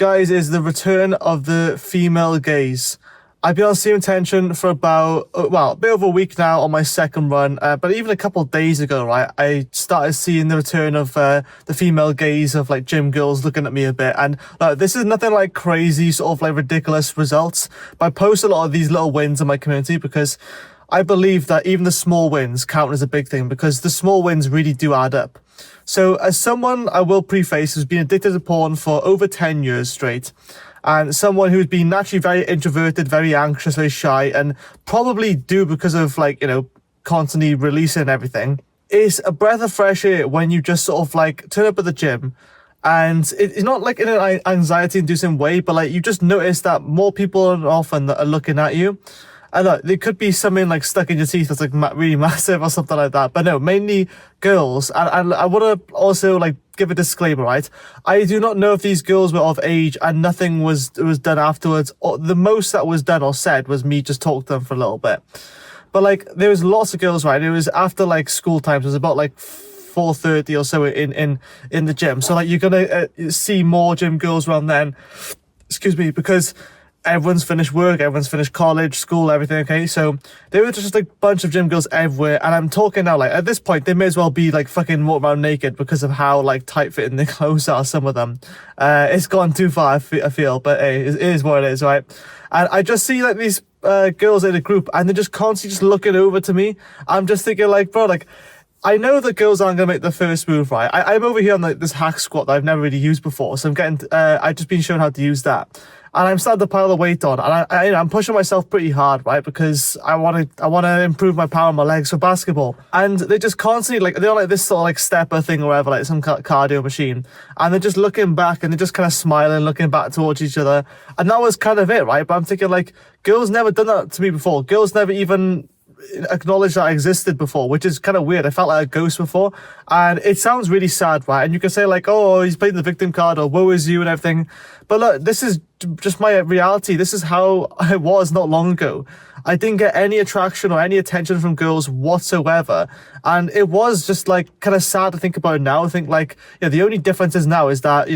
guys, is the return of the female gaze. I've been on semen tension for about, a bit over a week now on my second run, but even a couple of days ago, right, I started seeing the return of the female gaze of like gym girls looking at me a bit. And this is nothing like crazy, sort of like ridiculous results, but I post a lot of these little wins in my community because I believe that even the small wins count as a big thing, because the small wins really do add up. So as someone, I will preface, who's been addicted to porn for over 10 years straight, and someone who's been naturally very introverted, very anxious, very shy, and probably do because of like, constantly releasing everything, is a breath of fresh air when you just sort of like turn up at the gym. And it's not like in an anxiety-inducing way, but like you just notice that more people often that are looking at you. And look, there could be something like stuck in your teeth that's like really massive or something like that. But no, mainly girls. And I want to also like give a disclaimer, right? I do not know if these girls were of age and nothing was done afterwards. Or the most that was done or said was me just talk to them for a little bit. But like there was lots of girls, right? It was after like school times. It was about like 4:30 or so in the gym. So like you're gonna see more gym girls around then. Excuse me, because everyone's finished work, everyone's finished college, school, everything, okay? So there were just like a bunch of gym girls everywhere, and I'm talking now, like, at this point, they may as well be like fucking walking around naked because of how like tight-fitting their clothes are, some of them. It's gone too far, I feel, but hey, it is what it is, right? And I just see like these girls in a group, and they're just constantly just looking over to me. I'm just thinking like, bro, like, I know that girls aren't going to make the first move, right? I'm over here on like this hack squat that I've never really used before, so I'm getting, I've just been shown how to use that. And I'm starting to pile the weight on, and I'm pushing myself pretty hard, right? Because I want to improve my power on my legs for basketball. And they just constantly like, they're on like this sort of like stepper thing or whatever, like some cardio machine. And they're just looking back, and they're just kind of smiling, looking back towards each other. And that was kind of it, right? But I'm thinking like, girls never done that to me before. Girls never even acknowledge that I existed before, which is kind of weird. I felt like a ghost before, and it sounds really sad, right? And you can say like, oh, he's playing the victim card, or woe is you and everything, but look, this is just my reality. This is how I was not long ago. I didn't get any attraction or any attention from girls whatsoever, and it was just like kind of sad to think about it now. I think like, the only difference is now is that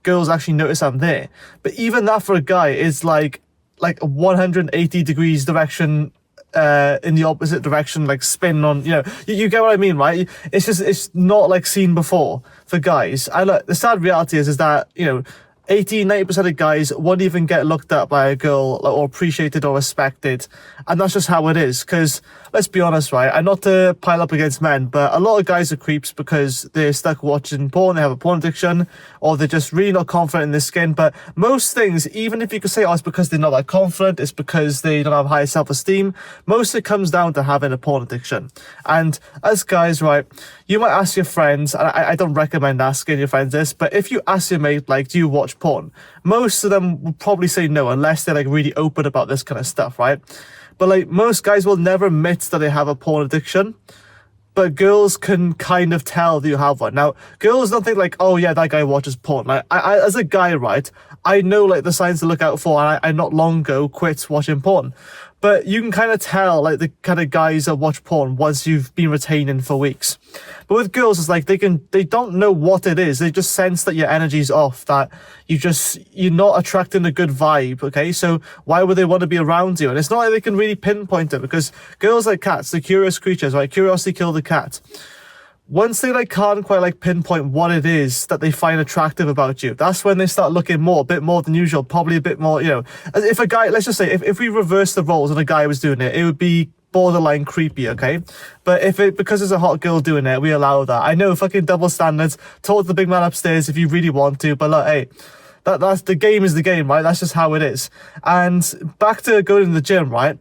girls actually notice I'm there, but even that for a guy is like a 180 degrees direction in the opposite direction, like spin on, you get what I mean, right? It's not like seen before for guys. And look, the sad reality is that, 80-90% of guys won't even get looked at by a girl or appreciated or respected. And that's just how it is. Because let's be honest, right? And not to pile up against men, but a lot of guys are creeps because they're stuck watching porn, they have a porn addiction, or they're just really not confident in their skin. But most things, even if you could say, oh, it's because they're not that confident, it's because they don't have high self-esteem, most of it comes down to having a porn addiction. And as guys, right, you might ask your friends, and I don't recommend asking your friends this, but if you ask your mate, like, do you watch porn? Most of them will probably say no, unless they're like really open about this kind of stuff, right? But like most guys will never admit that they have a porn addiction, but girls can kind of tell that you have one. Now, girls don't think like, oh yeah, that guy watches porn. Like I as a guy, right, I know like the signs to look out for, and I not long ago quit watching porn. But you can kind of tell like the kind of guys that watch porn once you've been retaining for weeks. But with girls, it's like they don't know what it is. They just sense that your energy's off, that you're not attracting a good vibe, okay? So why would they want to be around you? And it's not like they can really pinpoint it, because girls like cats, they're curious creatures, right? Curiosity killed the cat. Once they like can't quite like pinpoint what it is that they find attractive about you, that's when they start looking a bit more than usual, probably a bit more, if a guy, let's just say, if we reverse the roles and a guy was doing it, it would be borderline creepy, okay? But because it's a hot girl doing it, we allow that. I know, fucking double standards. Talk to the big man upstairs if you really want to, but look, hey, that's the game is the game, right? That's just how it is. And back to going to the gym, right?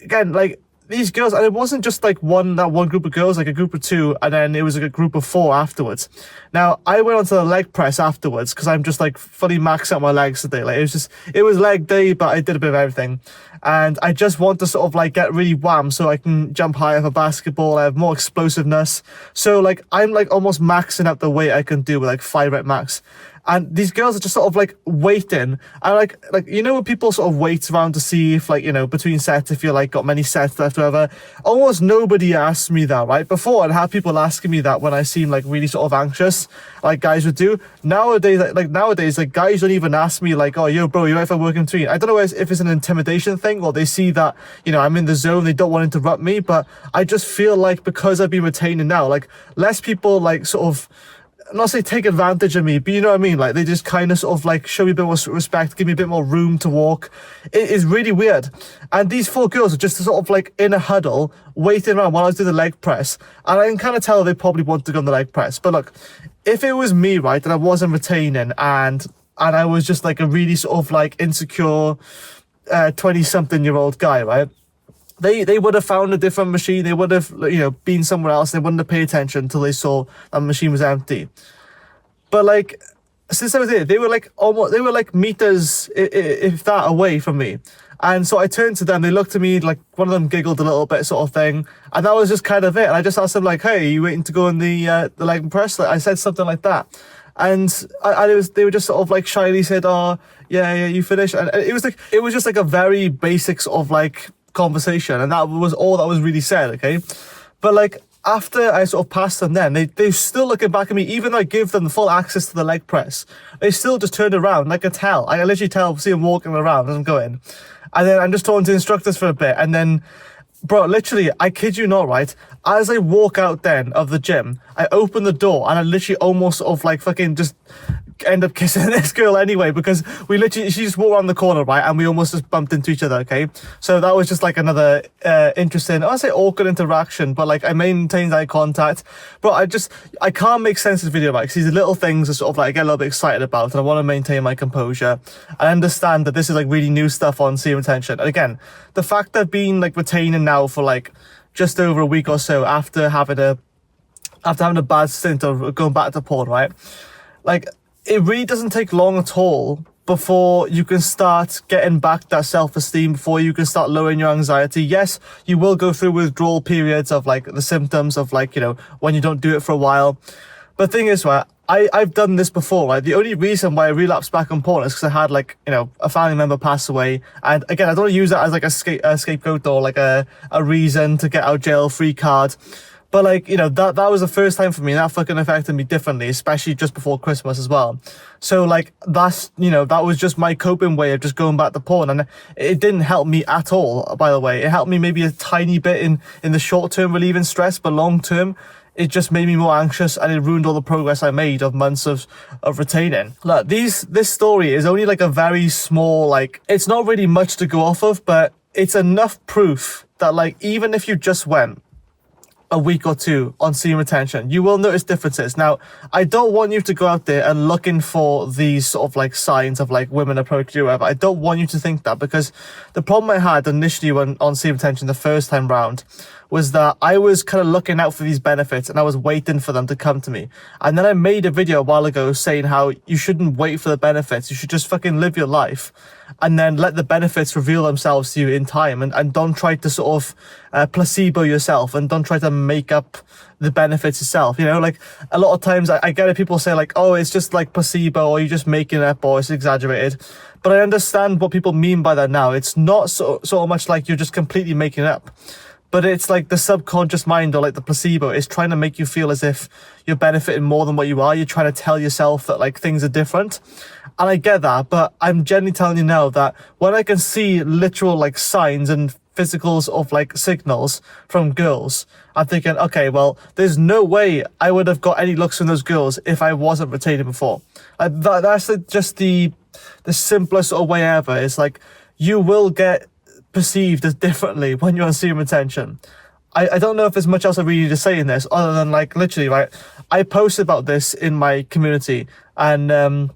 Again, like, these girls, and it wasn't just like one group of girls, like a group of two, and then it was like a group of four afterwards. Now, I went onto the leg press afterwards because I'm just like fully maxed out my legs today. Like it was leg day, but I did a bit of everything. And I just want to sort of like get really wham so I can jump higher for basketball. I have more explosiveness. So like I'm like almost maxing out the weight I can do with like 5 rep max. And these girls are just sort of like waiting. And like you know when people sort of wait around to see if like, you know, between sets, if you're like got many sets left or whatever. Almost nobody asked me that, right? Before I'd have people asking me that when I seem like really sort of anxious, like guys would do. Nowadays, like guys don't even ask me like, oh, yo, bro, you if I work in between. I don't know if it's an intimidation thing or they see that, you know, I'm in the zone, they don't want to interrupt me, but I just feel like because I've been retaining now, like less people like sort of, not say take advantage of me, but you know what I mean? Like they just kind of sort of like show me a bit more respect, give me a bit more room to walk. It is really weird. And these 4 girls are just sort of like in a huddle, waiting around while I was doing the leg press. And I can kind of tell they probably want to go on the leg press. But look, if it was me, right, and I wasn't retaining and I was just like a really sort of like insecure 20-something-year-old guy, right? They would have found a different machine. They would have, you know, been somewhere else. They wouldn't have paid attention until they saw that machine was empty. But like, since I was there, they were like meters, if that, away from me. And so I turned to them. They looked at me, like one of them giggled a little bit, sort of thing. And that was just kind of it. And I just asked them like, "Hey, are you waiting to go in the leg press?" Like, I said something like that. And they were just sort of like shyly said, "Oh, yeah, you finished." And it was just like a very basic sort of like conversation, and that was all that was really said, okay? But like after I sort of passed them, then they still looking back at me, even though I give them the full access to the leg press. They still just turned around. Like I literally see them walking around as I'm going, and then I'm just talking to instructors for a bit, and then, bro, literally, I kid you not, right? As I walk out then of the gym, I open the door and I literally almost sort of like fucking just end up kissing this girl anyway, because she just walked around the corner, right, and we almost just bumped into each other, okay? So that was just like another interesting, I won't say awkward interaction, but like I maintained eye contact. But I can't make sense of this video, right, because these little things are sort of like I get a little bit excited about, and I want to maintain my composure. I understand that this is like really new stuff on semen retention, and again, the fact that I've been like retaining now for like just over a week or so after having a bad stint of going back to porn, right? Like, it really doesn't take long at all before you can start getting back that self-esteem, before you can start lowering your anxiety. Yes, you will go through withdrawal periods of like the symptoms of like, you know, when you don't do it for a while. But the thing is, right, I've done this before, right? The only reason why I relapsed back on porn is because I had like, you know, a family member pass away. And again, I don't want to use that as like a scapegoat or like a reason to get out jail free card. But like, you know, that was the first time for me, and that fucking affected me differently, especially just before Christmas as well. So like, that's, you know, that was just my coping way of just going back to porn, and it didn't help me at all, by the way. It helped me maybe a tiny bit in the short term relieving stress, but long term, it just made me more anxious, and it ruined all the progress I made of months of retaining. Look, this story is only like a very small, like, it's not really much to go off of, but it's enough proof that like, even if you just went a week or two on semen retention, you will notice differences. Now, I don't want you to go out there and looking for these sort of like signs of like women approaching you or whatever. I don't want you to think that, because the problem I had initially on semen retention the first time round was that I was kind of looking out for these benefits and I was waiting for them to come to me. And then I made a video a while ago saying how you shouldn't wait for the benefits. You should just fucking live your life and then let the benefits reveal themselves to you in time, and don't try to sort of placebo yourself, and don't try to make up the benefits yourself. You know, like a lot of times I get it, people say like, oh, it's just like placebo, or you're just making it up, or it's exaggerated. But I understand what people mean by that now. It's not so much like you're just completely making it up, but it's like the subconscious mind, or like the placebo, is trying to make you feel as if you're benefiting more than what you are. You're trying to tell yourself that like things are different. And I get that, but I'm genuinely telling you now that when I can see literal like signs and physicals of like signals from girls, I'm thinking, okay, well, there's no way I would have got any looks from those girls if I wasn't retaining before. That's just the simplest sort of way ever. It's like, you will get perceived as differently when you're on semen retention. I don't know if there's much else I really need to say in this, other than like, literally, right, I posted about this in my community, and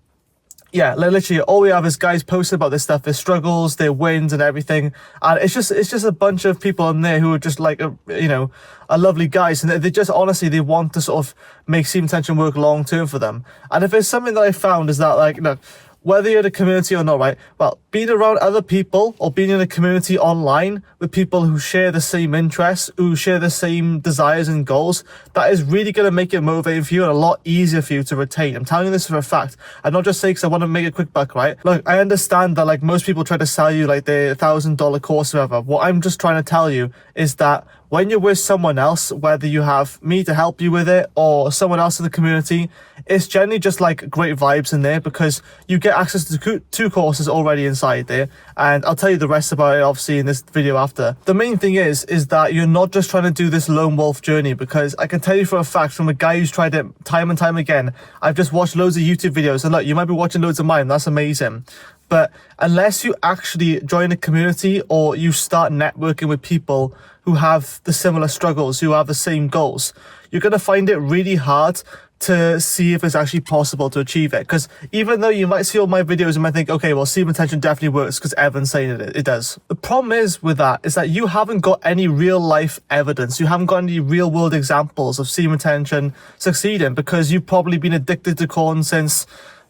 yeah, literally all we have is guys posting about this stuff, their struggles, their wins and everything. And it's just a bunch of people on there who are just like, you know, are lovely guys. And they just, honestly, they want to sort of make semen retention work long term for them. And if there's something that I found is that, like, look, whether you're in a community or not, right? Well, being around other people or being in a community online with people who share the same interests, who share the same desires and goals, that is really going to make it motivating for you and a lot easier for you to retain. I'm telling you this for a fact. And not just say because I want to make a quick buck, right? Look, I understand that like most people try to sell you like their $1,000 course or whatever. What I'm just trying to tell you is that when you're with someone else, whether you have me to help you with it or someone else in the community, it's generally just like great vibes in there because you get access to two courses already inside there. And I'll tell you the rest about it obviously in this video after. The main thing is that you're not just trying to do this lone wolf journey, because I can tell you for a fact from a guy who's tried it time and time again, I've just watched loads of YouTube videos, and look, you might be watching loads of mine, that's amazing. But unless you actually join a community or you start networking with people who have the similar struggles, who have the same goals, you're going to find it really hard to see if it's actually possible to achieve it. Because even though you might see all my videos and might think, okay, well, semen retention definitely works because Evan's saying it does. The problem is with that is that you haven't got any real life evidence. You haven't got any real world examples of semen retention succeeding because you've probably been addicted to corn since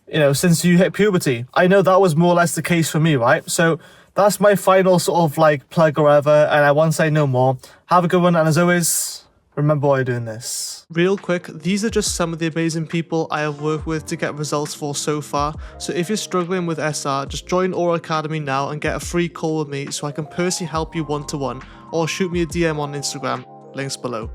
you hit puberty. I know that was more or less the case for me, right? So that's my final sort of like plug or whatever, and I won't say no more. Have a good one, and as always, remember why you're doing this. Real quick, these are just some of the amazing people I have worked with to get results for so far. So if you're struggling with SR, just join Aura Academy now and get a free call with me so I can personally help you one-to-one, or shoot me a DM on Instagram, links below.